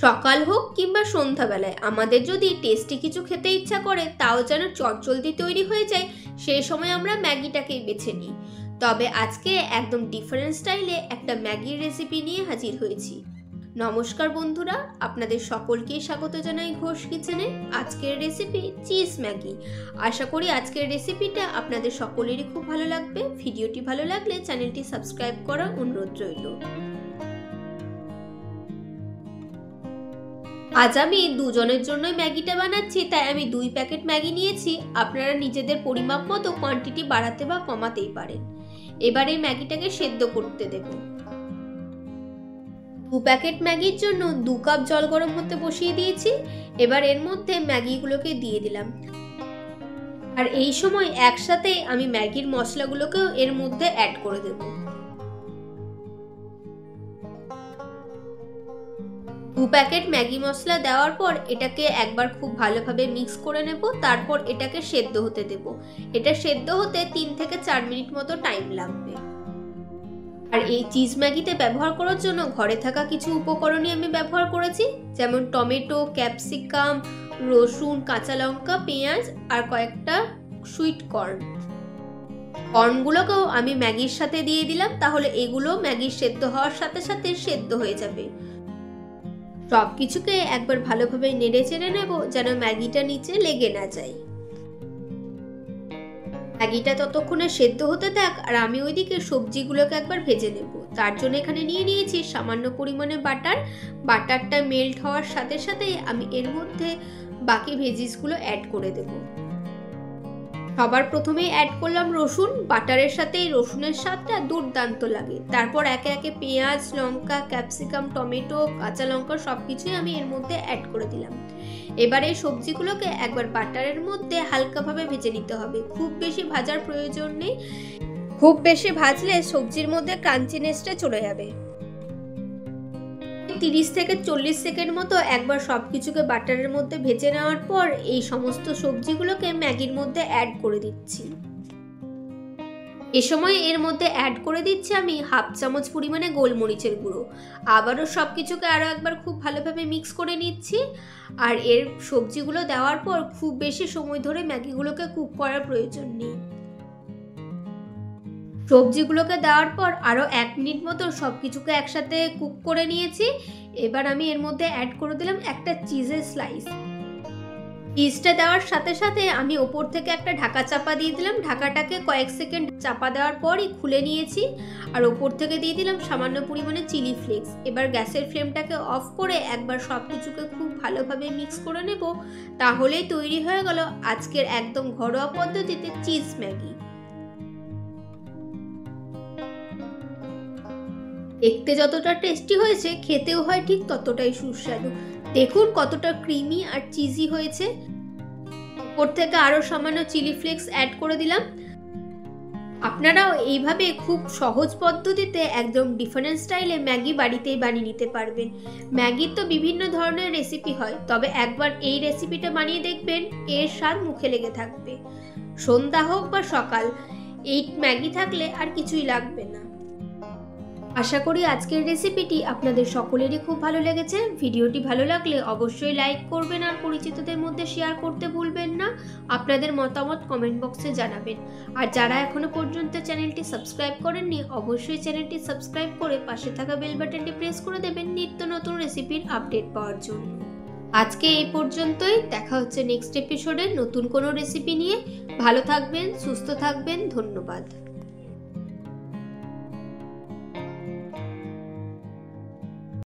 সকাল হোক কিংবা সন্ধ্যাবেলায় আমাদের যদি টেস্টি কিছু খেতে ইচ্ছা করে, তাও যেন চটজলদি তৈরি হয়ে যায়, সেই সময় আমরা ম্যাগিটাকেই বেছে নিই। তবে আজকে একদম ডিফারেন্ট স্টাইলে একটা ম্যাগির রেসিপি নিয়ে হাজির হয়েছি। নমস্কার বন্ধুরা, আপনাদের সকলকেই স্বাগত জানাই ঘোষ কিচেনে। আজকের রেসিপি চিজ ম্যাগি। আশা করি আজকের রেসিপিটা আপনাদের সকলেরই খুব ভালো লাগবে। ভিডিওটি ভালো লাগলে চ্যানেলটি সাবস্ক্রাইব করার অনুরোধ রইল। আজ আমি দুজনের জন্য ম্যাগিটা বানাচ্ছি, তাই আমি 2 প্যাকেট ম্যাগি নিয়েছি। আপনারা নিজেদের পরিমাপ মতো কোয়ান্টিটি বাড়াতে বা কমাতেই পারেন। এবার এই ম্যাগিটাকে সেদ্ধ করতে দেব। 2 প্যাকেট ম্যাগির জন্য 2 কাপ জল গরম হতে বসিয়ে দিয়েছি। এবার এর মধ্যে ম্যাগিগুলোকে দিয়ে দিলাম। আর এই সময় একসাথে আমি ম্যাগির মশলাগুলোকেও এর মধ্যে অ্যাড করে দেব। 2 প্যাকেট ম্যাগি মশলা দেওয়ার পর এটাকে একবার খুব ভালোভাবে মিক্স করে নেব। তারপর এটাকে সেদ্ধ হতে দেব। এটা সেদ্ধ হতে 3 থেকে 4 মিনিট মতো টাইম লাগবে। আর এই চিজ ম্যাগিতে ব্যবহার করার জন্য ঘরে থাকা কিছু উপকরণই আমি ব্যবহার করেছি, যেমন টমেটো, ক্যাপসিকাম, রসুন, কাঁচা লঙ্কা, পেঁয়াজ আর কয়েকটা সুইট কর্ন। কর্নগুলোকেও আমি ম্যাগির সাথে দিয়ে দিলাম, তাহলে এগুলো ম্যাগির সেদ্ধ হওয়ার সাথে সাথে সেদ্ধ হয়ে যাবে। সব কিছুকে একবার ভালোভাবে নেড়ে চেড়ে নেব, যেন ম্যাগিটা নিচে লেগে না যায়। ম্যাগিটা ততক্ষণে সেদ্ধ হতে থাক, আর আমি ওইদিকে সবজিগুলোকে একবার ভেজে নেব। তার জন্য এখানে নিয়ে নিয়েছি সামান্য পরিমাণে বাটার। বাটারটা মেল্ট হওয়ার সাথে সাথে আমি এর মধ্যে বাকি ভেজিসগুলো অ্যাড করে দেব। সবার প্রথমেই অ্যাড করলাম রসুন। বাটারের সাথে রসুনের স্বাদটা দুর্দান্ত লাগে। তারপর একে একে পেঁয়াজ, লঙ্কা, ক্যাপসিকাম, টমেটো, কাঁচা লঙ্কা সবকিছুই আমি এর মধ্যে অ্যাড করে দিলাম। এবার এই সবজিগুলোকে একবার বাটারের মধ্যে হালকাভাবে ভেজে নিতে হবে। খুব বেশি ভাজার প্রয়োজন নেই। খুব বেশি ভাজলে সবজির মধ্যে ক্রাঞ্চিনেসটা চলে যাবে। 30 থেকে 40 সেকেন্ড মতো একবার সবকিছুকে বাটারের মধ্যে ভেজে নেওয়ার পর এই সমস্ত সবজিগুলোকে ম্যাগির মধ্যে অ্যাড করে দিচ্ছি। এ সময় এর মধ্যে অ্যাড করে দিচ্ছি আমি 1/2 চামচ পরিমাণে গোলমরিচের গুঁড়ো। আবারও সবকিছুকে আরও একবার খুব ভালোভাবে মিক্স করে নিচ্ছি। আর এর সবজিগুলো দেওয়ার পর খুব বেশি সময় ধরে ম্যাগিগুলোকে কুক করার প্রয়োজন নেই। সবজিগুলোকে দেওয়ার পর আরও 1 মিনিট মতো সবকিছুকে একসাথে কুক করে নিয়েছি। এবার আমি এর মধ্যে অ্যাড করে দিলাম একটা চিজের স্লাইস। চিজটা দেওয়ার সাথে সাথে আমি ওপর থেকে একটা ঢাকা চাপা দিয়ে দিলাম। ঢাকাটাকে কয়েক সেকেন্ড চাপা দেওয়ার পরই খুলে নিয়েছি। আর ওপর থেকে দিয়ে দিলাম সামান্য পরিমাণে চিলি ফ্লেক্স। এবার গ্যাসের ফ্লেমটাকে অফ করে একবার সব কিছুকে খুব ভালোভাবে মিক্স করে নেব। তাহলেই তৈরি হয়ে গেল আজকের একদম ঘরোয়া পদ্ধতিতে চিজ ম্যাগি। দেখতে যতটা টেস্টি হয়েছে, খেতেও হয় ঠিক ততটাই সুস্বাদু। দেখুন কতটা ক্রিমি আর চিজি হয়েছে। ওপর থেকে আরো সামান্য চিলি ফ্লেক্স অ্যাড করে দিলাম। আপনারাও এইভাবে খুব সহজ পদ্ধতিতে একদম ডিফারেন্ট স্টাইলে ম্যাগি বাড়িতেই বানিয়ে নিতে পারবেন। ম্যাগির তো বিভিন্ন ধরনের রেসিপি হয়, তবে একবার এই রেসিপিটা বানিয়ে দেখবেন, এর স্বাদ মুখে লেগে থাকবে। সন্ধ্যা হোক বা সকাল, এই ম্যাগি থাকলে আর কিছুই লাগবে না। আশা করি আজকের রেসিপিটি আপনাদের সকলেরই খুব ভালো লেগেছে। ভিডিওটি ভালো লাগলে অবশ্যই লাইক করবেন আর পরিচিতদের মধ্যে শেয়ার করতে ভুলবেন না। আপনাদের মতামত কমেন্ট বক্সে জানাবেন। আর যারা এখনো পর্যন্ত চ্যানেলটি সাবস্ক্রাইব করেননি, অবশ্যই চ্যানেলটি সাবস্ক্রাইব করে পাশে থাকা বেল বাটনটি প্রেস করে দেবেন নিত্য নতুন রেসিপির আপডেট পাওয়ার জন্য। আজকে এই পর্যন্তই। দেখা হচ্ছে নেক্সট এপিসোডে নতুন কোনো রেসিপি নিয়ে। ভালো থাকবেন, সুস্থ থাকবেন। ধন্যবাদ।